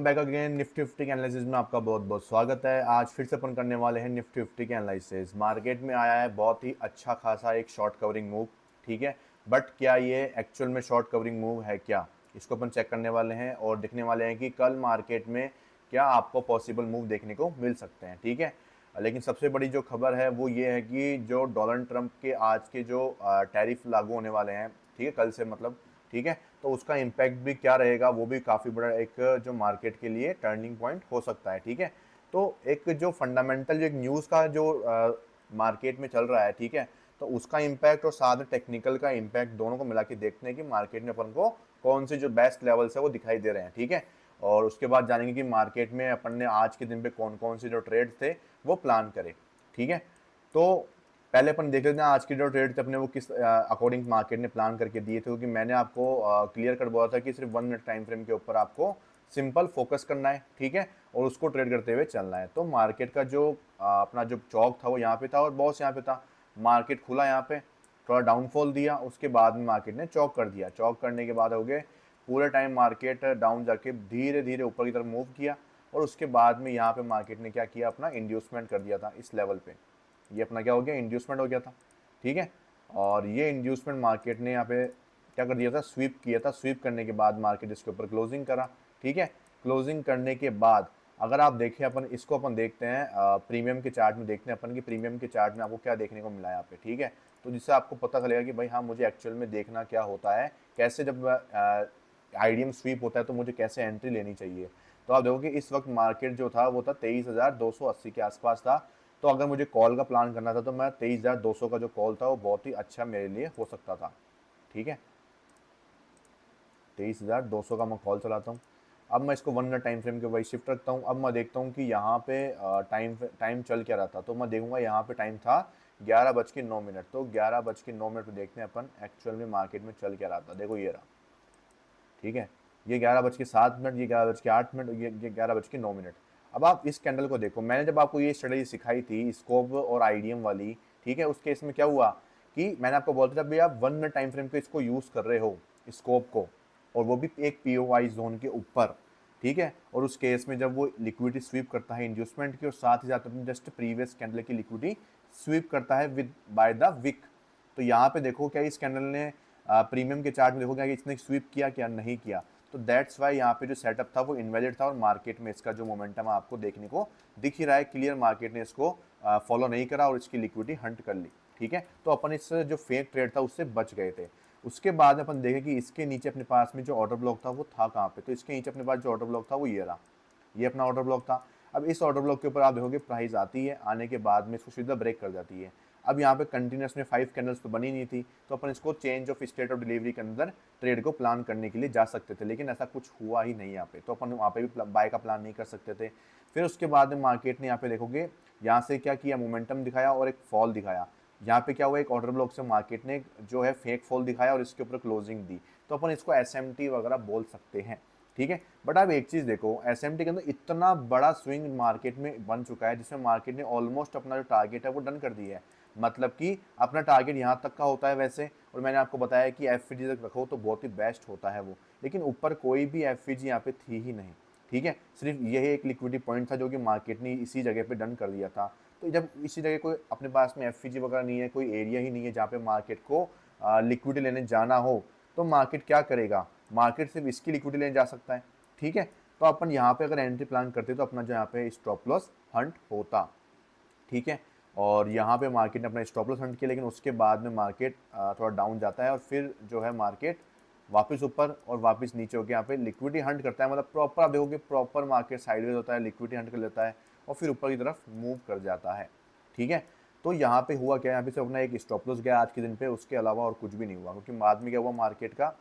Back again Nifty fifty के analysis में आपका बहुत बहुत स्वागत है। आज फिर से अपन करने वाले हैं निफ्टी फिफ्टी के एनालिसिस। मार्केट में आया है बहुत ही अच्छा खासा एक शॉर्ट कवरिंग मूव, ठीक है। बट क्या ये एक्चुअल में शॉर्ट कवरिंग मूव है क्या, इसको अपन चेक करने वाले हैं और देखने वाले हैं कि कल मार्केट में क्या आपको पॉसिबल मूव देखने को मिल सकते हैं, ठीक है। लेकिन सबसे बड़ी जो खबर है वो ये है कि जो डोनाल्ड ट्रंप के आज के जो टैरिफ लागू होने वाले हैं, ठीक है, कल से मतलब, ठीक है, तो उसका इम्पैक्ट भी क्या रहेगा, वो भी काफ़ी बड़ा एक जो मार्केट के लिए टर्निंग पॉइंट हो सकता है, ठीक है। तो एक जो फंडामेंटल जो एक न्यूज़ का जो मार्केट में चल रहा है, ठीक है, तो उसका इम्पैक्ट और साथ में टेक्निकल का इम्पैक्ट दोनों को मिला के देखते हैं कि मार्केट में अपन को कौन से जो बेस्ट लेवल्स है वो दिखाई दे रहे हैं, ठीक है। और उसके बाद जानेंगे कि मार्केट में अपन ने आज के दिन पे कौन कौन से जो ट्रेड थे वो प्लान करे, ठीक है। तो पहले अपन देख लेते हैं आज के जो ट्रेड थे अपने वो किस अकॉर्डिंग मार्केट ने प्लान करके दिए थे, क्योंकि मैंने आपको क्लियर कर बोला था कि सिर्फ 1 मिनट टाइम फ्रेम के ऊपर आपको सिंपल फोकस करना है, ठीक है, और उसको ट्रेड करते हुए चलना है। तो मार्केट का जो अपना जो चौक था वो यहाँ पे था और बॉस यहाँ पे था। मार्केट खुला यहाँ पे, थोड़ा डाउनफॉल दिया, उसके बाद में मार्केट ने चौक कर दिया। चौक करने के बाद हो गए पूरे टाइम मार्केट डाउन जाके धीरे धीरे ऊपर की तरफ मूव किया और उसके बाद में यहाँ पे मार्केट ने क्या किया, अपना इंड्यूसमेंट कर दिया था इस लेवल पे। ये अपना क्या हो गया, इंड्यूसमेंट हो गया था, ठीक है। और ये इंड्यूसमेंट मार्केट ने यहाँ पे क्या कर दिया था, स्वीप किया था। स्वीप करने के बाद मार्केट इसके ऊपर क्लोजिंग करा, ठीक है। क्लोजिंग करने के बाद अगर आप देखें, अपन इसको अपन देखते हैं प्रीमियम के चार्ट में, देखते हैं अपन कि प्रीमियम के चार्ट में आपको क्या देखने को मिला है यहाँ पे, ठीक है। तो जिससे आपको पता चलेगा कि भाई हाँ, मुझे एक्चुअल में देखना क्या होता है, कैसे जब आईडीएम स्वीप होता है तो मुझे कैसे एंट्री लेनी चाहिए। तो आप देखो कि इस वक्त मार्केट जो था वो था 23,280 के आसपास था। तो अगर मुझे कॉल का प्लान करना था तो मैं 23,200 का जो कॉल था वो बहुत ही अच्छा मेरे लिए हो सकता था, ठीक है। 23,200 का मैं कॉल चलाता हूँ। अब मैं इसको 1 मिनट टाइम फ्रेम के वही शिफ्ट रखता हूँ। अब मैं देखता हूँ कि यहाँ पे टाइम चल क्या रहा था। तो मैं देखूंगा यहाँ पे टाइम था 11:09। तो 11:09 पे देखते हैं अपन एक्चुअल में मार्केट में चल क्या रहा था। देखो ये रहा, ठीक है। ये 11:07, ये 11:08, ये 11:09। अब आप इस कैंडल को देखो, मैंने जब आपको ये स्ट्रेटेजी सिखाई थी स्कोप और आईडीएम वाली, ठीक है, उस केस में क्या हुआ कि मैंने आपको बोला था जब भी आप 1 मिनट टाइम फ्रेम पे इसको यूज़ कर रहे हो स्कोप को, और वो भी एक पीओवाई जोन के ऊपर, ठीक है, और उस केस में जब वो लिक्विडिटी स्वीप करता है इंड्यूसमेंट की और साथ ही साथ अपनी जस्ट प्रीवियस कैंडल की लिक्विडिटी स्वीप करता है विद बाय द विक। तो यहाँ पे देखो क्या इस कैंडल ने प्रीमियम के चार्ट में देखो क्या इसने स्वीप किया क्या, नहीं किया। तो दैट्स वाई यहाँ पे जो सेटअप था वो इनवैलिड था और मार्केट में इसका जो मोमेंटम आपको देखने को दिख ही रहा है क्लियर, मार्केट ने इसको फॉलो नहीं करा और इसकी लिक्विडिटी हंट कर ली, ठीक है। तो अपन इस जो फेक ट्रेड था उससे बच गए थे। उसके बाद अपन देखें कि इसके नीचे अपने पास में जो ऑर्डर ब्लॉक था वो था कहाँ पे। तो इसके नीचे अपने पास जो ऑर्डर ब्लॉक था वो ये रहा, ये अपना ऑर्डर ब्लॉक था। अब इस ऑर्डर ब्लॉक के ऊपर आप देखोगे प्राइस आती है, आने के बाद में इसको सीधा ब्रेक कर जाती है। अब यहाँ पे कंटिन्यूस में 5 कैंडल्स तो बनी नहीं थी, तो अपन इसको change of state of delivery के अंदर ट्रेड को प्लान करने के लिए जा सकते थे, लेकिन ऐसा कुछ हुआ ही नहीं यहाँ पे। तो अपन वहाँ पे भी बाय का प्लान नहीं कर सकते थे। फिर उसके बाद में मार्केट ने यहाँ पे देखोगे यहाँ से क्या किया, मोमेंटम दिखाया और एक फॉल दिखाया। यहाँ पे क्या हुआ, एक ऑर्डर ब्लॉक से मार्केट ने जो है फेक फॉल दिखाया और इसके ऊपर क्लोजिंग दी। तो अपन इसको एसएमटी वगैरह बोल सकते हैं, ठीक है। बट आप एक चीज़ देखो, एसएमटी के अंदर इतना बड़ा स्विंग मार्केट में बन चुका है जिसमें मार्केट ने ऑलमोस्ट अपना जो टारगेट है वो डन कर दिया है। मतलब कि अपना टारगेट यहाँ तक का होता है वैसे, और मैंने आपको बताया कि एफ तक रखो तो बहुत ही बेस्ट होता है वो, लेकिन ऊपर कोई भी एफ यहाँ पे थी ही नहीं, ठीक है। सिर्फ यही एक लिक्विडिटी पॉइंट था जो कि मार्केट ने इसी जगह पे डन कर दिया था। तो जब इसी जगह कोई अपने पास में एफ वगैरह नहीं है, कोई एरिया ही नहीं है जहाँ पे मार्केट को लिक्विडिटी लेने जाना हो, तो मार्केट क्या करेगा, मार्केट सिर्फ इसकी लिक्विडिटी लेने जा सकता है, ठीक है। तो अपन यहाँ पे अगर एंट्री प्लान करते तो अपना जो यहाँ पे स्टॉप लॉस हंट होता, ठीक है। और यहाँ पे मार्केट ने अपना स्टॉप लॉस हंट किया, लेकिन उसके बाद में मार्केट थोड़ा डाउन जाता है और फिर जो है मार्केट वापस ऊपर और वापस नीचे होकर यहाँ पे लिक्विडिटी हंट करता है। मतलब प्रॉपर आप देखोगे प्रॉपर मार्केट साइडवेज होता है, लिक्विडिटी हंट कर लेता है और फिर ऊपर की तरफ मूव कर जाता है, ठीक है। तो यहाँ पे हुआ क्या, यहाँ पे सिर्फ अपना एक स्टॉप लॉस गया आज के दिन पे, उसके अलावा और कुछ भी नहीं हुआ। क्योंकि बाद में क्या हुआ मार्केट का,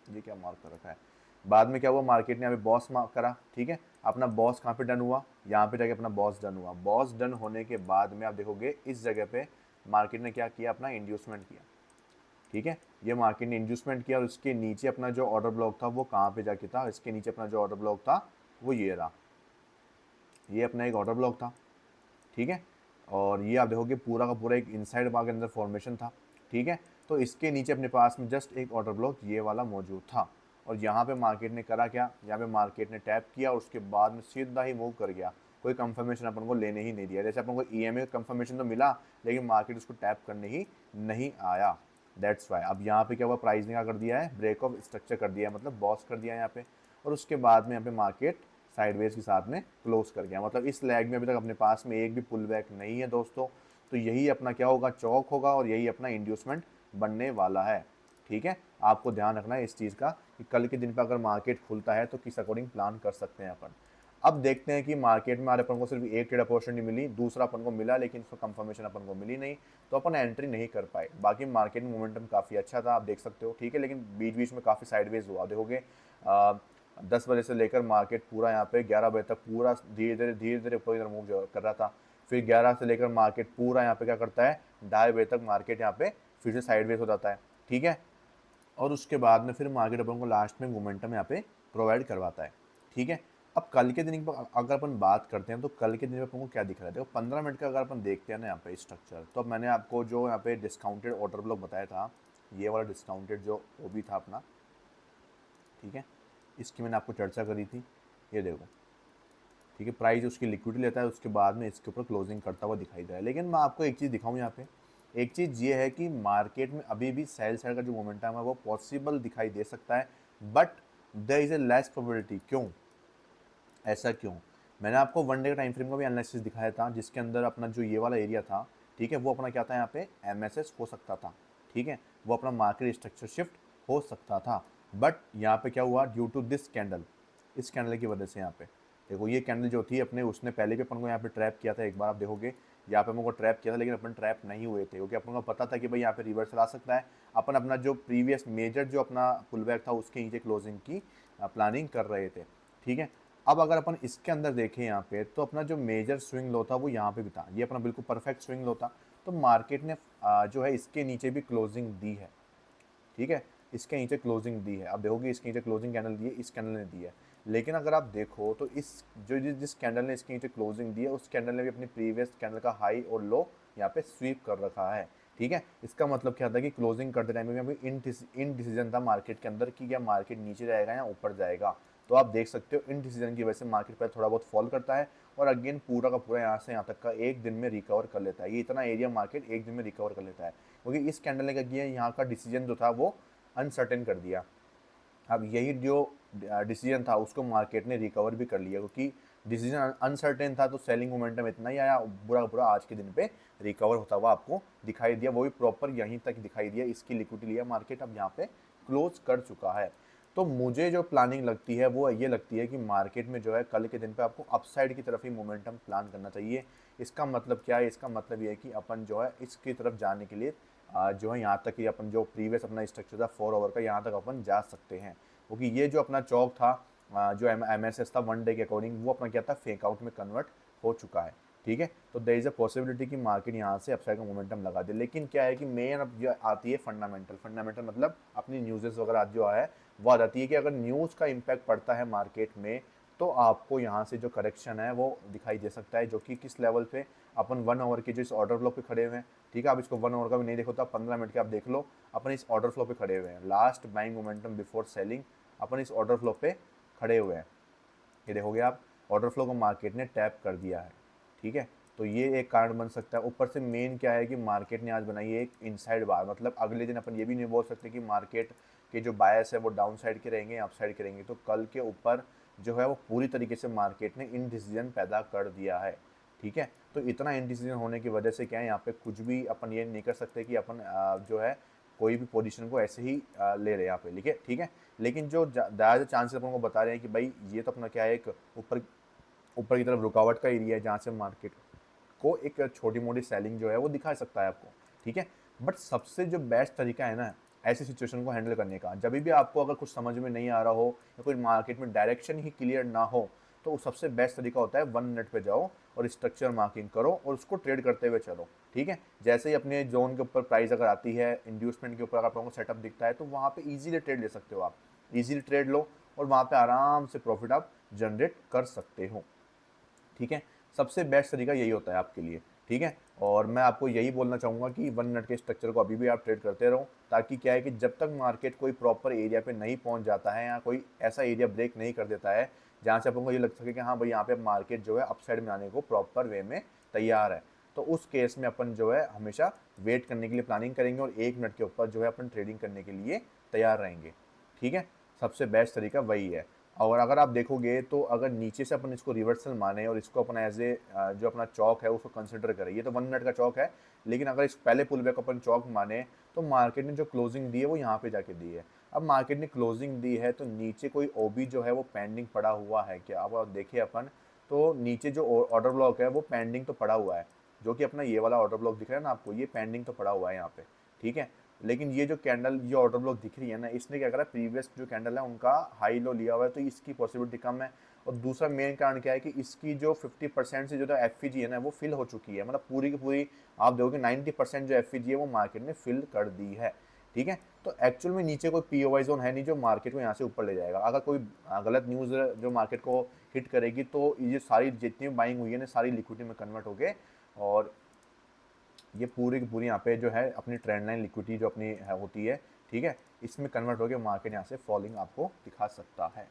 ये क्या मार्क कर रखा है, बाद में क्या हुआ मार्केट ने यहाँ पे बॉस मार्क करा, ठीक है। अपना बॉस कहाँ पे डन हुआ, यहाँ पे जाके अपना बॉस डन हुआ। बॉस डन होने के बाद में आप देखोगे इस जगह पे मार्केट ने क्या किया, अपना इंड्यूसमेंट किया, ठीक है। ये मार्केट ने इंड्यूसमेंट किया और उसके नीचे अपना जो ऑर्डर ब्लॉक था वो कहाँ पे जाके था, इसके नीचे अपना जो ऑर्डर ब्लॉक था वो ये रहा, ये अपना एक ऑर्डर ब्लॉक था, ठीक है। और ये आप देखोगे पूरा का पूरा एक इनसाइड बार के अंदर फॉर्मेशन था, ठीक है। तो इसके नीचे अपने पास में जस्ट एक ऑर्डर ब्लॉक ये वाला मौजूद था और यहाँ पे मार्केट ने करा क्या, यहाँ पे मार्केट ने टैप किया और उसके बाद में सीधा ही मूव कर गया, कोई कंफर्मेशन अपन को लेने ही नहीं दिया। जैसे अपन को ईएमए का कंफर्मेशन तो मिला लेकिन मार्केट उसको टैप करने ही नहीं आया। दैट्स वाई अब यहाँ पे क्या हुआ, प्राइस ने क्या कर दिया है, ब्रेक ऑफ स्ट्रक्चर कर दिया है, मतलब बॉस कर दिया है यहाँ पे। और उसके बाद में यहाँ पे मार्केट साइडवेज के साथ में क्लोज कर गया, मतलब इस लैग में अभी तक अपने पास में एक भी पुल बैक नहीं है दोस्तों। तो यही अपना क्या होगा, चौक होगा और यही अपना इंड्यूसमेंट बनने वाला है। ठीक है, आपको ध्यान रखना है इस चीज़ का कि कल के दिन पर अगर मार्केट खुलता है तो किस अकॉर्डिंग प्लान कर सकते हैं अपन। अब देखते हैं कि मार्केट में हमारे अपन को सिर्फ एक ट्रेड अपॉर्चुनिटी मिली, दूसरा अपन को मिला लेकिन उसका कंफर्मेशन अपन को मिली नहीं, तो अपन एंट्री नहीं कर पाए। बाकी मार्केट में मोमेंटम काफ़ी अच्छा था, आप देख सकते हो। ठीक है, लेकिन बीच बीच में काफ़ी साइडवेज हुआ, देखोगे 10 बजे से लेकर मार्केट पूरा यहाँ पे 11 बजे तक पूरा धीरे धीरे ऊपर की तरफ मूव कर रहा था। फिर 11 से लेकर मार्केट पूरा यहाँ पे क्या करता है, 2:30 बजे तक मार्केट यहाँ पे फिर से साइडवेज हो जाता है। ठीक है, और उसके बाद में फिर मार्केट अपन को लास्ट में मोमेंटम यहाँ पे प्रोवाइड करवाता है। ठीक है, अब कल के दिन पर अगर अपन बात करते हैं तो कल के दिन में अपन को क्या दिख रहा है, देखो 15 मिनट का अगर अपन देखते हैं ना यहाँ पे स्ट्रक्चर, तो अब मैंने आपको जो यहाँ पे डिस्काउंटेड ऑर्डर ब्लॉक बताया था, ये वाला डिस्काउंटेड जो वो भी था अपना, ठीक है, इसकी मैंने आपको चर्चा करी थी, ये देखो। ठीक है, प्राइस उसकी लिक्विडिटी लेता है, उसके बाद में इसके ऊपर क्लोजिंग करता हुआ दिखाई दे रहा है। लेकिन मैं आपको एक चीज़ दिखाऊं यहाँ पे, एक चीज़ ये है कि मार्केट में अभी भी सेल साइड का जो मोमेंटम है वो पॉसिबल दिखाई दे सकता है, but there is a less probability. क्यों, ऐसा क्यों? मैंने आपको वन डे का टाइम फ्रेम का भी एनालिसिस दिखाया था, जिसके अंदर अपना जो ये वाला एरिया था, ठीक है, वो अपना क्या था, यहाँ पे एमएसएस हो सकता था। ठीक है, वो अपना मार्केट स्ट्रक्चर शिफ्ट हो सकता था, बट यहाँ पे क्या हुआ, ड्यू टू दिस कैंडल, इस कैंडल की वजह से यहाँ पे देखो, ये कैंडल जो थी अपने, उसने पहले भी अपन को यहाँ पे ट्रैप किया था एक बार, आप देखोगे यहाँ पे अपन को ट्रैप किया था, लेकिन अपन ट्रैप नहीं हुए थे क्योंकि अपन को पता था कि भाई यहाँ पे रिवर्सल आ सकता है। अपन अपना जो प्रीवियस मेजर जो अपना पुल बैक था उसके नीचे क्लोजिंग की प्लानिंग कर रहे थे। ठीक है, अब अगर अपन इसके अंदर देखें यहाँ पे, तो अपना जो मेजर स्विंग लो था वो यहाँ पे भी था, ये अपना बिल्कुल परफेक्ट स्विंग लो था। तो मार्केट ने जो है इसके नीचे भी क्लोजिंग दी है। ठीक है, इसके नीचे क्लोजिंग दी है, आप देखोगे इसके नीचे क्लोजिंग कैंडल दी है, इस कैंडल ने दी है। लेकिन अगर आप देखो तो इस जो जिस कैंडल ने इसके नीचे क्लोजिंग दी है, उस कैंडल ने भी अपनी प्रीवियस कैंडल का हाई और लो यहाँ पे स्वीप कर रखा है। ठीक है, इसका मतलब क्या था कि क्लोजिंग करते टाइम में अभी इनडिसीजन था मार्केट के अंदर कि क्या मार्केट नीचे जाएगा या ऊपर जाएगा। तो आप देख सकते हो इनडिसीजन की वजह से मार्केट पर थोड़ा बहुत फॉल करता है और अगेन पूरा का पूरा यहाँ से यहाँ तक का एक दिन में रिकवर कर लेता है। ये इतना एरिया मार्केट एक दिन में रिकवर कर लेता है, क्योंकि इस कैंडल ने क्या किया, यहाँ का डिसीजन जो था वो अनसर्टेन कर दिया। अब यही जो डिसीजन था उसको मार्केट ने रिकवर भी कर लिया, क्योंकि डिसीजन अनसर्टेन था तो सेलिंग मोमेंटम इतना ही आया, बुरा बुरा आज के दिन पे रिकवर होता हुआ आपको दिखाई दिया, वो भी प्रॉपर यहीं तक दिखाई दिया। इसकी लिक्विडिटी लिया मार्केट, अब यहाँ पे क्लोज कर चुका है। तो मुझे जो प्लानिंग लगती है वो ये लगती है कि मार्केट में जो है कल के दिन पे आपको अपसाइड की तरफ ही मोमेंटम प्लान करना चाहिए। इसका मतलब क्या है, इसका मतलब ये है कि अपन जो है इसकी तरफ जाने के लिए जो है यहाँ तक कि अपन जो प्रीवियस अपना स्ट्रक्चर था 4 आवर का, यहाँ तक अपन जा सकते हैं, क्योंकि ये जो अपना चौक था जो एमएसएस था वन डे के अकॉर्डिंग, वो अपना क्या था, फेक आउट में कन्वर्ट हो चुका है। ठीक है, तो देयर इज अ पॉसिबिलिटी कि मार्केट यहाँ से अपसाइड का मोमेंटम लगा दे। लेकिन क्या है कि मेन अब जो आती है फंडामेंटल मतलब अपनी न्यूज़ेस वगैरह जो है वो आ जाती है कि अगर न्यूज़ का इम्पैक्ट पड़ता है मार्केट में तो आपको यहाँ से जो करेक्शन है वो दिखाई दे सकता है, जो कि किस लेवल पे, अपन 1 आवर के जो इस ऑर्डर ब्लॉक पे खड़े हुए हैं। ठीक है, आप इसको 1 आवर का भी नहीं देखो तो 15 मिनट के आप देख लो, अपन इस ऑर्डर फ्लो पे खड़े हुए हैं, last buying momentum before selling, अपन इस ऑर्डर फ्लो पे खड़े हुए हैं। ये देखोगे आप, ऑर्डर फ्लो को मार्केट ने टैप कर दिया है। ठीक है, तो ये एक कारण बन सकता है। ऊपर से मेन क्या है कि मार्केट ने आज बनाई है एक इनसाइड बार, मतलब अगले दिन अपन ये भी नहीं बोल सकते कि मार्केट के जो बायस है वो डाउन साइड के रहेंगे या अप साइड के रहेंगे। तो कल के ऊपर जो है वो पूरी तरीके से मार्केट ने इनडिसीजन पैदा कर दिया है। ठीक है, तो इतना इनडिसीजन होने की वजह से क्या है, यहाँ पे कुछ भी अपन ये नहीं कर सकते कि अपन जो है कोई भी पोजीशन को ऐसे ही ले रहे हैं यहाँ पे लिखे। ठीक है, लेकिन जो ज़्यादा चांसेस अपन को बता रहे हैं कि भाई ये तो अपना क्या है, एक ऊपर ऊपर की तरफ रुकावट का एरिया है जहाँ से मार्केट को एक छोटी मोटी सेलिंग जो है वो दिखा सकता है आपको। ठीक है, बट सबसे जो बेस्ट तरीका है ना ऐसी सिचुएशन को हैंडल करने का, जब भी आपको अगर कुछ समझ में नहीं आ रहा हो या कोई मार्केट में डायरेक्शन ही क्लियर ना हो, तो सबसे बेस्ट तरीका होता है 1 मिनट पे जाओ और स्ट्रक्चर मार्किंग करो और उसको ट्रेड करते हुए चलो। ठीक है, जैसे ही अपने जोन के ऊपर प्राइस अगर आती है, इंड्यूसमेंट के ऊपर अगर आपको सेटअप दिखता है, तो वहाँ पे इजीली ट्रेड ले सकते हो, आप इजीली ट्रेड लो और वहाँ पे आराम से प्रॉफिट आप जनरेट कर सकते हो। ठीक है, सबसे बेस्ट तरीका यही होता है आपके लिए। ठीक है, और मैं आपको यही बोलना चाहूँगा कि 1 मिनट के स्ट्रक्चर को अभी भी आप ट्रेड करते रहो, ताकि क्या है कि जब तक मार्केट कोई प्रॉपर एरिया पे नहीं पहुँच जाता है या कोई ऐसा एरिया ब्रेक नहीं कर देता है जहाँ से अपन को ये लग सके कि हाँ भाई यहाँ पे मार्केट जो है अपसाइड में आने को प्रॉपर वे में तैयार है, तो उस केस में अपन जो है हमेशा वेट करने के लिए प्लानिंग करेंगे और 1 मिनट के ऊपर जो है अपन ट्रेडिंग करने के लिए तैयार रहेंगे। ठीक है, सबसे बेस्ट तरीका वही है। और अगर आप देखोगे तो अगर नीचे से अपन इसको रिवर्सल माने और इसको अपना एज ए जो अपना चौक है उसको कंसिडर करें, ये तो 1 मिनट का चौक है, लेकिन अगर इस पहले पुल बैक अपन चौक माने तो मार्केट ने जो क्लोजिंग दी है वो यहाँ पे जाके दी है। अब मार्केट ने क्लोजिंग दी है तो नीचे कोई ओबी जो है वो पेंडिंग पड़ा हुआ है क्या? अब आप देखें अपन तो नीचे जो ऑर्डर ब्लॉक है वो पेंडिंग तो पड़ा हुआ है, जो कि अपना ये वाला ऑर्डर ब्लॉक दिख रहा है ना आपको, ये पेंडिंग तो पड़ा हुआ है यहाँ पे। ठीक है, लेकिन ये जो कैंडल ये ऑर्डर ब्लॉक दिख रही है ना, इसने क्या करा, प्रीवियस जो कैंडल है उनका हाई लो लिया हुआ है, तो इसकी पॉसिबिलिटी कम है। और दूसरा मेन कारण क्या है कि इसकी जो 50% से जो तो एफ है ना वो फिल हो चुकी है, मतलब पूरी की पूरी आप देखोगे 90% जो एफ है वो मार्केट ने फिल कर दी है। ठीक है, तो एक्चुअल में नीचे कोई पीओवाई जोन है नहीं जो मार्केट को यहाँ से ऊपर ले जाएगा। अगर कोई गलत न्यूज़ जो मार्केट को हिट करेगी तो ये सारी जितनी बाइंग हुई है ना सारी लिक्विडिटी में कन्वर्ट हो गए, और ये पूरी की पूरी यहाँ पे जो है अपनी ट्रेंड लाइन लिक्विडिटी जो अपनी है होती है, ठीक है, इसमें कन्वर्ट होकर मार्केट यहाँ से फॉलिंग आपको दिखा सकता है।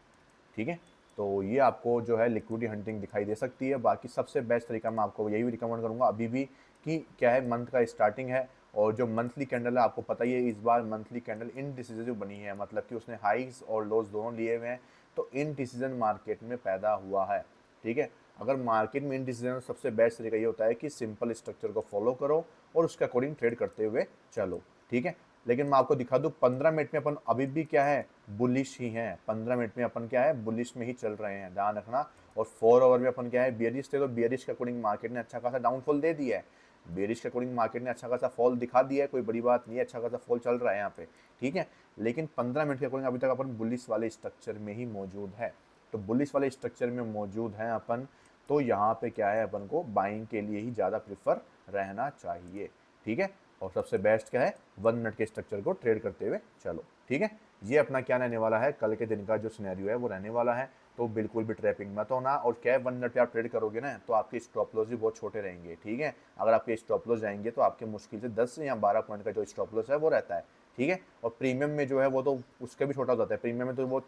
ठीक है, तो ये आपको जो है लिक्विडिटी हंटिंग दिखाई दे सकती है। बाकी सबसे बेस्ट तरीका मैं आपको यही भी रिकमेंड करूँगा अभी भी कि क्या है, मंथ का स्टार्टिंग है और जो मंथली कैंडल है आपको पता ही है इस बार मंथली कैंडल इनडिसिसिव बनी है, मतलब कि उसने हाइज और लोज दोनों लिए हुए हैं, तो इनडिसीजन मार्केट में पैदा हुआ है। ठीक है, अगर मार्केट में इनडिसीजन सबसे बेस्ट तरीका ये होता है कि सिंपल स्ट्रक्चर को फॉलो करो और उसके अकॉर्डिंग ट्रेड करते हुए चलो। ठीक है, लेकिन मैं आपको दिखा दूं 15 मिनट में अपन अभी भी क्या है, बुलिश ही हैं। 15 मिनट में अपन क्या है, बुलिश में ही चल रहे हैं, ध्यान रखना। और 4 आवर में अपन क्या है, बियरिश थे, तो बियरिश के अकॉर्डिंग मार्केट ने अच्छा खासा डाउनफॉल दे दिया है। बियरिश के अकॉर्डिंग मार्केट ने अच्छा खासा फॉल दिखा दिया है, कोई बड़ी बात नहीं है, अच्छा खासा फॉल चल रहा है यहाँ पे। ठीक है, लेकिन 15 मिनट के अकॉर्डिंग अभी तक अपन बुलिश वाले स्ट्रक्चर में ही मौजूद है। तो बुलिश वाले स्ट्रक्चर में मौजूद हैं अपन, तो यहाँ पे क्या है, अपन को बाइंग के लिए ही ज़्यादा प्रिफर रहना चाहिए। ठीक है, और सबसे बेस्ट क्या है, 1 मिनट के स्ट्रक्चर को ट्रेड करते हुए चलो। ठीक है, ये अपना क्या रहने वाला है, कल के दिन का जो सिनेरियो है वो रहने वाला है, तो बिल्कुल भी ट्रैपिंग मत होना। और क्या है, 1 मिनट पे आप ट्रेड करोगे ना तो आपके स्टॉप लॉस भी बहुत छोटे रहेंगे। ठीक है, अगर आपके स्टॉप लॉस जाएंगे तो आपके मुश्किल से 10 या 12 पॉइंट का जो स्टॉप लॉस है वो रहता है। ठीक है, और प्रीमियम में जो है वो तो उसका भी छोटा हो जाता है, प्रीमियम में तो वो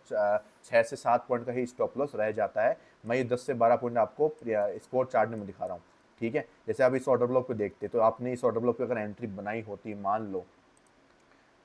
6 से 7 पॉइंट का ही स्टॉप लॉस रह जाता है। मैं ये 10 से 12 पॉइंट आपको स्पोर्ट चार्ट में दिखा रहा हूँ। ठीक है, जैसे आप इस ऑर्डर ब्लॉक पे देखते तो आपने इस ऑर्डर ब्लॉक पे अगर एंट्री बनाई होती मान लो,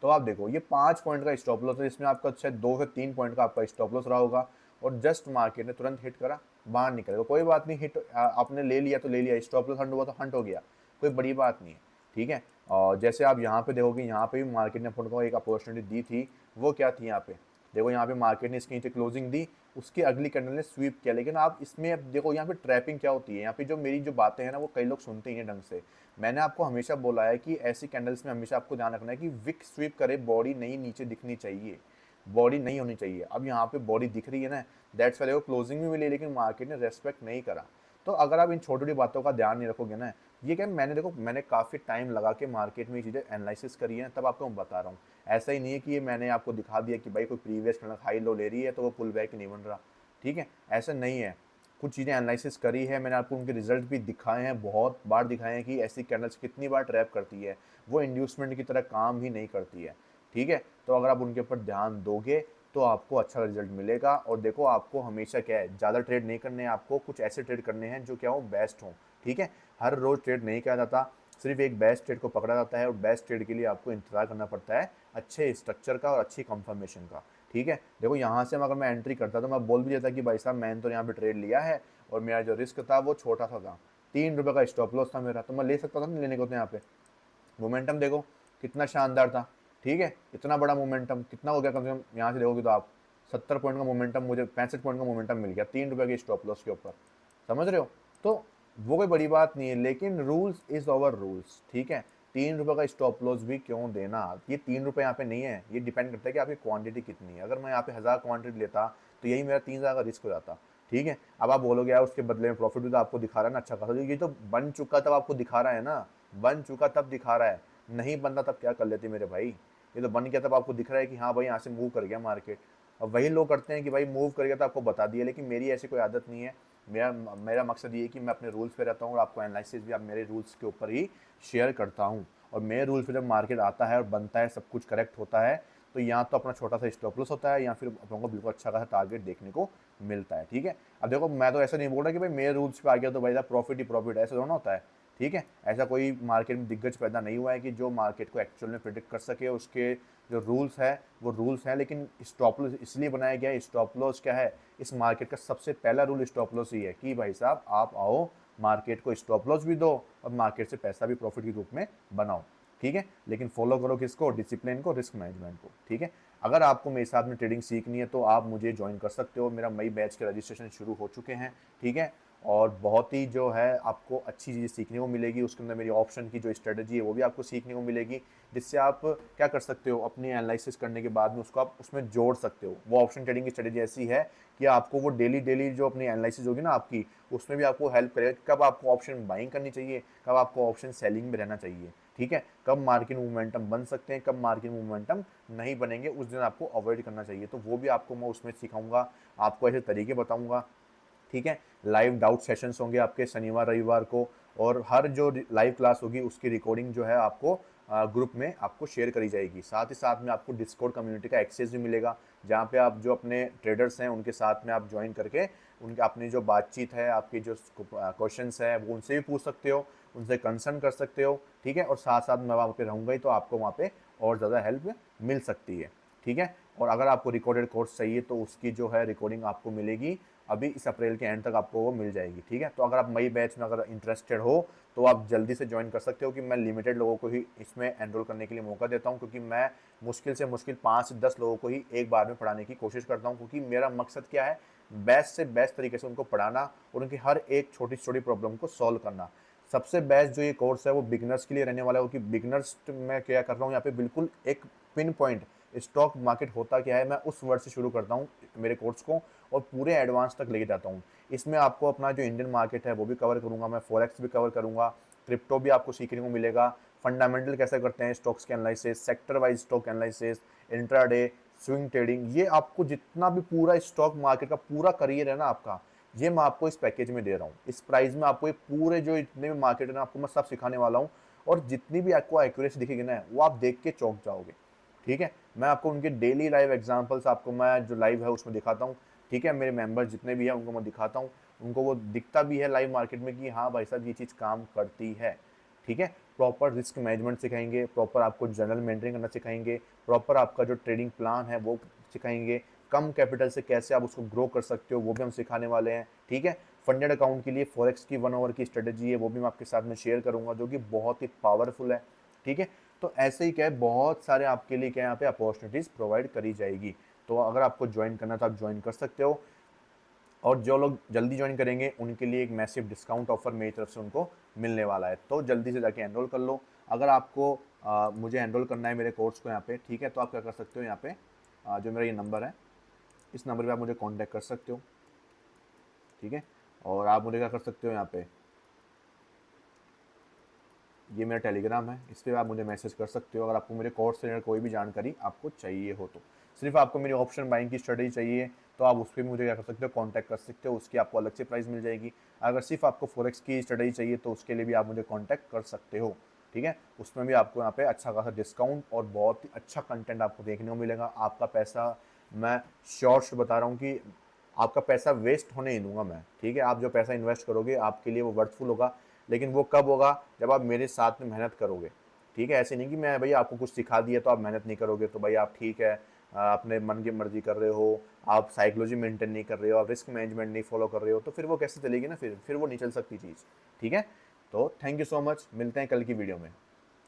तो आप देखो ये 5 पॉइंट का स्टॉप लॉस है, इसमें आपका शायद 2 से 3 पॉइंट का आपका स्टॉप लॉस रहा होगा, और जस्ट मार्केट ने तुरंत हिट करा, बाहर निकलेगा, कोई बात नहीं, हिट आपने ले लिया तो ले लिया, स्टॉप लॉस हंट हुआ तो हंट हो गया, कोई बड़ी बात नहीं है। ठीक है, और जैसे आप यहाँ पे देखोगे, यहाँ पे भी मार्केट ने अपन को एक अपॉर्चुनिटी दी थी, वो क्या थी, यहाँ पे देखो, यहाँ पे मार्केट ने इसके नीचे क्लोजिंग दी, उसकी अगली कैंडल ने स्वीप किया। लेकिन आप इसमें अब देखो यहाँ पे ट्रैपिंग क्या होती है, यहाँ पे जो मेरी जो बातें हैं ना वो कई लोग सुनते ही हैं ढंग से। मैंने आपको हमेशा बोला है कि ऐसी कैंडल्स में हमेशा आपको ध्यान रखना है कि विक स्वीप करे, बॉडी नहीं नीचे दिखनी चाहिए, बॉडी नहीं होनी चाहिए। अब यहाँ पे बॉडी दिख रही है ना, दैट्स वाले वो क्लोजिंग भी मिली, लेकिन मार्केट ने रेस्पेक्ट नहीं करा। तो अगर आप इन छोटी छोटी बातों का ध्यान नहीं रखोगे ना, ये क्या, मैंने देखो मैंने काफ़ी टाइम लगा के मार्केट में ये चीज़ें एनालिसिस करी है, तब आपको मैं बता रहा हूँ। ऐसा ही नहीं है कि ये मैंने आपको दिखा दिया कि भाई कोई प्रीवियस हाई लो ले रही है तो वो पुल बैक नहीं बन रहा। ठीक है, ऐसा नहीं है, कुछ चीज़ें एनालिसिस करी है मैंने, आपको उनके रिजल्ट भी दिखाए हैं, बहुत बार दिखाए हैं कि ऐसी कैंडल्स कितनी बार ट्रैप करती है, वो इंड्यूसमेंट की तरह काम ही नहीं करती है। ठीक है, तो अगर आप उनके ऊपर ध्यान दोगे तो आपको अच्छा रिजल्ट मिलेगा। और देखो, आपको हमेशा क्या है, ज़्यादा ट्रेड नहीं करने हैं, आपको कुछ ऐसे ट्रेड करने हैं जो क्या हो, बेस्ट हों। ठीक है, हर रोज़ ट्रेड नहीं किया जाता, सिर्फ एक बेस्ट ट्रेड को पकड़ा जाता है, और बेस्ट ट्रेड के लिए आपको इंतजार करना पड़ता है अच्छे स्ट्रक्चर का और अच्छी कंफर्मेशन का। ठीक है, देखो यहाँ से अगर मैं एंट्री करता तो मैं बोल भी देता कि भाई साहब मैंने तो यहाँ पे ट्रेड लिया है और मेरा जो रिस्क था वो छोटा सा था, 3 रुपये का स्टॉप लॉस था मेरा, तो मैं ले सकता था ना लेने को। तो यहाँ पे मोमेंटम देखो कितना शानदार था। ठीक है, इतना बड़ा मोमेंटम कितना हो गया, कम से कम यहाँ से देखोगे तो आप 70 पॉइंट का मोमेंटम, मुझे 65 पॉइंट का मोमेंटम मिल गया 3 रुपये के स्टॉप लॉस के ऊपर, समझ रहे हो। तो वो कोई बड़ी बात नहीं है, लेकिन रूल्स इज ओवर रूल्स। ठीक है, 3 रुपये का स्टॉप लॉस भी क्यों देना, ये 3 रुपये यहाँ पे नहीं है, ये डिपेंड करता है कि आपकी क्वांटिटी कितनी है। अगर मैं यहाँ पे 1000 क्वांटिटी लेता तो यही मेरा 3000 का रिस्क हो जाता। ठीक है, अब आप बोलोगे यार उसके बदले में प्रॉफिट भी तो आपको दिखा रहा है ना अच्छा खासा, ये तो बन चुका तब आपको दिखा रहा है ना, बन चुका तब दिखा रहा है, नहीं बनना तब क्या कर लेते मेरे भाई, ये तो बन गया तब आपको दिख रहा है कि हाँ भाई यहाँ से मूव कर गया मार्केट। अब वही लोग करते हैं कि भाई मूव कर गया तो आपको बता दिया, लेकिन मेरी ऐसी कोई आदत नहीं है। मेरा मेरा मकसद ये है कि मैं अपने रूल्स पे रहता हूँ और आपको एनालिसिस भी आप मेरे रूल्स के ऊपर ही शेयर करता हूँ। और मेरे रूल्स पे जब मार्केट आता है और बनता है, सब कुछ करेक्ट होता है, तो या तो अपना छोटा सा स्टॉप लॉस होता है या फिर अपन को बिल्कुल अच्छा खासा टारगेट देखने को मिलता है। ठीक है, अब देखो मैं तो ऐसा नहीं बोल रहा कि भाई मेरे रूल्स पे आ गया तो भाई साहब प्रॉफिट ही प्रॉफिट है, ऐसा थोड़ा ना होता है। ठीक है, ऐसा कोई मार्केट में दिग्गज पैदा नहीं हुआ है कि जो मार्केट को एक्चुअल में प्रिडिक्ट कर सके। उसके जो रूल्स है वो रूल्स हैं, लेकिन स्टॉप लॉस इसलिए बनाया गया है। स्टॉप लॉस क्या है, इस मार्केट का सबसे पहला रूल स्टॉप लॉस ही है कि भाई साहब आप आओ, मार्केट को स्टॉप लॉस भी दो और मार्केट से पैसा भी प्रॉफिट के रूप में बनाओ। ठीक है, लेकिन फॉलो करो किसको, डिसिप्लिन को, रिस्क मैनेजमेंट को। ठीक है, अगर आपको मेरे साथ में ट्रेडिंग सीखनी है तो आप मुझे ज्वाइन कर सकते हो। मेरा मई बैच के रजिस्ट्रेशन शुरू हो चुके हैं। ठीक है, और बहुत ही जो है आपको अच्छी चीज़ें सीखने को मिलेगी। उसके अंदर मेरी ऑप्शन की जो स्ट्रेटजी है वो भी आपको सीखने को मिलेगी, जिससे आप क्या कर सकते हो, अपनी एनालिसिस करने के बाद में उसको आप उसमें जोड़ सकते हो। वो ऑप्शन ट्रेडिंग की स्ट्रेटजी ऐसी है कि आपको वो डेली डेली जो अपनी एनालिसिस होगी ना आपकी, उसमें भी आपको हेल्प करेगा कब आपको ऑप्शन बाइंग करनी चाहिए, कब आपको ऑप्शन सेलिंग में रहना चाहिए। ठीक है, कब मार्केट मोमेंटम बन सकते हैं, कब मार्केट मोमेंटम नहीं बनेंगे, उस दिन आपको अवॉइड करना चाहिए। तो वो भी आपको मैं उसमें सिखाऊंगा, आपको ऐसे तरीके बताऊंगा। ठीक है, लाइव डाउट सेशंस होंगे आपके शनिवार रविवार को, और हर जो लाइव क्लास होगी उसकी रिकॉर्डिंग जो है आपको ग्रुप में आपको शेयर करी जाएगी। साथ ही साथ में आपको डिस्कॉर्ड कम्युनिटी का एक्सेस भी मिलेगा, जहाँ पे आप जो अपने ट्रेडर्स हैं उनके साथ में आप ज्वाइन करके उनके अपनी जो बातचीत है, आपकी जो क्वेश्चंस है वो उनसे भी पूछ सकते हो, उनसे कंसर्न कर सकते हो। ठीक है, और साथ साथ मैं वहाँ पे रहूँगा ही, तो आपको वहाँ पे और ज़्यादा हेल्प मिल सकती है। ठीक है, और अगर आपको रिकॉर्डेड कोर्स चाहिए तो उसकी जो है रिकॉर्डिंग आपको मिलेगी अभी इस अप्रैल के एंड तक, आपको वो मिल जाएगी। ठीक है, तो अगर आप मई बैच में अगर इंटरेस्टेड हो तो आप जल्दी से ज्वाइन कर सकते हो, कि मैं लिमिटेड लोगों को ही इसमें एनरोल करने के लिए मौका देता हूं, क्योंकि मैं मुश्किल से मुश्किल 5 से 10 लोगों को ही एक बार में पढ़ाने की कोशिश करता हूं। क्योंकि मेरा मकसद क्या है, बेस्ट से बेस्ट तरीके से उनको पढ़ाना और उनकी हर एक छोटी छोटी प्रॉब्लम को सॉल्व करना। सबसे बेस्ट जो ये कोर्स है वो बिगनर्स के लिए रहने वाला है, क्योंकि बिगनर्स मैं क्या कर रहा हूँ यहाँ पे, बिल्कुल एक पिन पॉइंट स्टॉक मार्केट होता क्या है मैं उस वर्ड से शुरू करता हूँ मेरे कोर्स को, और पूरे एडवांस तक लेके जाता हूँ। इसमें आपको अपना जो इंडियन मार्केट है वो भी कवर करूंगा, मैं फॉरेक्स भी कवर करूंगा, क्रिप्टो भी आपको सीखने को मिलेगा, फंडामेंटल कैसे करते हैं स्टॉक्स के analysis, sector wise stock analysis, intraday, swing trading, ये आपको जितना भी पूरा स्टॉक मार्केट का पूरा करियर है ना आपका, ये मैं आपको इस पैकेज में दे रहा हूँ। इस प्राइस में आपको ये पूरे जो इतने भी मार्केट है ना आपको मैं सब सिखाने वाला हूँ, और जितनी भी आपको एक्यूरेसी दिखेगी ना वो आप देख के चौंक जाओगे। ठीक है, मैं आपको उनके डेली लाइव एग्जांपल्स आपको मैं जो लाइव है उसमें दिखाता हूँ। ठीक है, मेरे मेंबर्स जितने भी हैं उनको मैं दिखाता हूँ, उनको वो दिखता भी है लाइव मार्केट में कि हाँ भाई साहब ये चीज़ काम करती है। ठीक है, प्रॉपर रिस्क मैनेजमेंट सिखाएंगे, प्रॉपर आपको जनरल मेंटरिंग करना सिखाएंगे, प्रॉपर आपका जो ट्रेडिंग प्लान है वो सिखाएंगे, कम कैपिटल से कैसे आप उसको ग्रो कर सकते हो वो भी हम सिखाने वाले हैं। ठीक है, फंडेड अकाउंट के लिए फॉरेक्स की 1 आवर की स्ट्रेटेजी है वो भी मैं आपके साथ में शेयर करूंगा, जो कि बहुत ही पावरफुल है। ठीक है, तो ऐसे ही क्या है, बहुत सारे आपके लिए क्या यहाँ पे अपॉर्चुनिटीज़ प्रोवाइड करी जाएगी। तो अगर आपको ज्वाइन करना तो आप ज्वाइन कर सकते हो, और जो लोग जल्दी ज्वाइन करेंगे उनके लिए एक मैसिव डिस्काउंट ऑफर मेरी तरफ से उनको मिलने वाला है। तो जल्दी से जाके एनरोल कर लो। अगर आपको मुझे एनरोल करना है मेरे कोर्स को यहाँ पे, ठीक है, तो आप क्या कर सकते हो, यहाँ पे जो मेरा ये नंबर है इस नंबर पे आप मुझे कांटेक्ट कर सकते हो। ठीक है, और आप मुझे क्या कर सकते हो, यहाँ पे ये मेरा टेलीग्राम है, इस पर आप मुझे मैसेज कर सकते हो अगर आपको मेरे कोर्स से कोई भी जानकारी आपको चाहिए हो। तो सिर्फ आपको मेरी ऑप्शन बाइंग की स्ट्रेटजी चाहिए तो आप उस पर मुझे क्या कर सकते हो, कांटेक्ट कर सकते हो, उसकी आपको अलग से प्राइस मिल जाएगी। अगर सिर्फ आपको फॉरेक्स की स्ट्रेटजी चाहिए तो उसके लिए भी आप मुझे कांटेक्ट कर सकते हो। ठीक है, उसमें भी आपको यहाँ पे अच्छा खासा डिस्काउंट और बहुत ही अच्छा कंटेंट आपको देखने को मिलेगा। आपका पैसा मैं श्योर बता रहा हूँ कि आपका पैसा वेस्ट होने नहीं दूंगा मैं। ठीक है, आप जो पैसा इन्वेस्ट करोगे आपके लिए वो वर्थफुल होगा, लेकिन वो कब होगा, जब आप मेरे साथ में मेहनत करोगे। ठीक है, ऐसे नहीं कि मैं भैया आपको कुछ सिखा दिया तो आप मेहनत नहीं करोगे, तो भाई आप ठीक है अपने मन की मर्जी कर रहे हो, आप साइकोलॉजी मेंटेन नहीं कर रहे हो, आप रिस्क मैनेजमेंट नहीं फॉलो कर रहे हो, तो फिर वो कैसे चलेगी ना, फिर वो नहीं चल सकती चीज़। ठीक है, तो थैंक यू सो मच, मिलते हैं कल की वीडियो में।